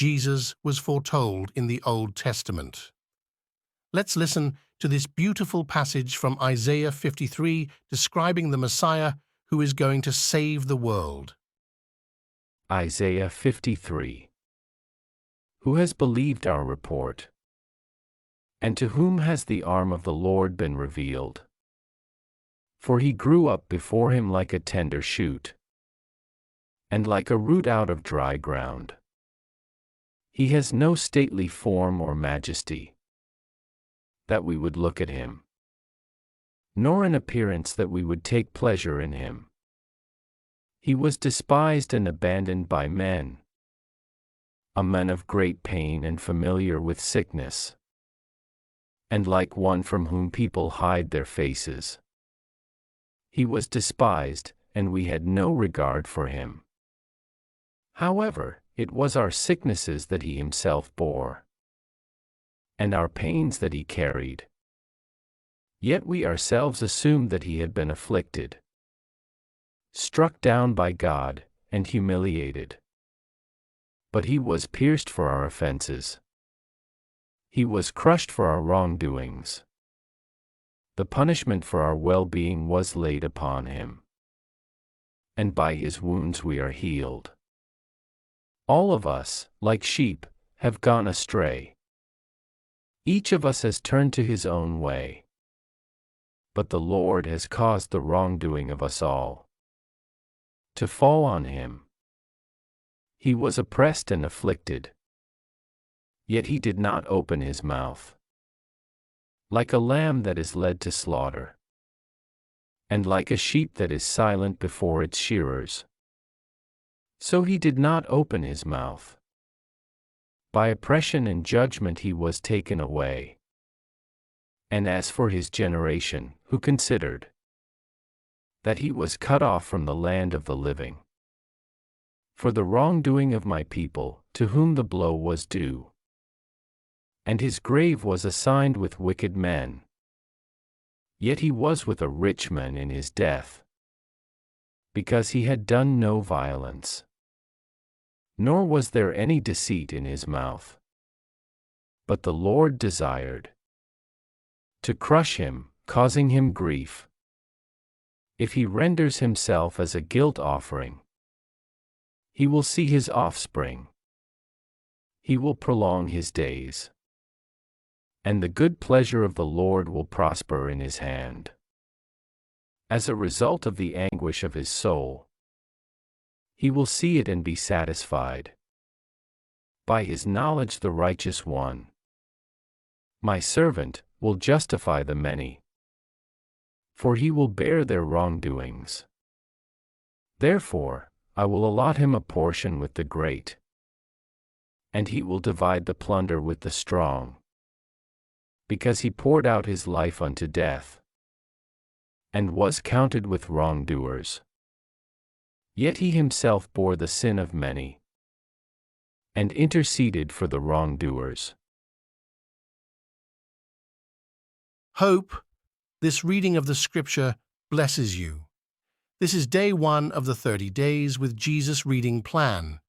Jesus was foretold in the Old Testament. Let's listen to this beautiful passage from Isaiah 53 describing the Messiah who is going to save the world. Isaiah 53. Who has believed our report? And to whom has the arm of the Lord been revealed? For he grew up before him like a tender shoot, and like a root out of dry ground. He has no stately form or majesty, that we would look at him, nor an appearance that we would take pleasure in him. He was despised and abandoned by men, a man of great pain and familiar with sickness, and like one from whom people hide their faces. He was despised, and we had no regard for him. However, it was our sicknesses that he himself bore, and our pains that he carried. Yet we ourselves assumed that he had been afflicted, struck down by God, and humiliated. But he was pierced for our offenses. He was crushed for our wrongdoings. The punishment for our well-being was laid upon him, and by his wounds we are healed. All of us, like sheep, have gone astray. Each of us has turned to his own way. But the Lord has caused the wrongdoing of us all to fall on him. He was oppressed and afflicted, yet he did not open his mouth. Like a lamb that is led to slaughter, and like a sheep that is silent before its shearers, so he did not open his mouth. By oppression and judgment he was taken away. And as for his generation, who considered that he was cut off from the land of the living, for the wrongdoing of my people, to whom the blow was due, and his grave was assigned with wicked men. Yet he was with a rich man in his death, because he had done no violence, nor was there any deceit in his mouth. But the Lord desired to crush him, causing him grief. If he renders himself as a guilt offering, he will see his offspring. He will prolong his days, and the good pleasure of the Lord will prosper in his hand. As a result of the anguish of his soul, he will see it and be satisfied. By his knowledge the righteous one, my servant, will justify the many, for he will bear their wrongdoings. Therefore, I will allot him a portion with the great, and he will divide the plunder with the strong, because he poured out his life unto death, and was counted with wrongdoers. Yet he himself bore the sin of many, and interceded for the wrongdoers. Hope this reading of the Scripture blesses you. This is day 1 of the 30 Days with Jesus reading plan.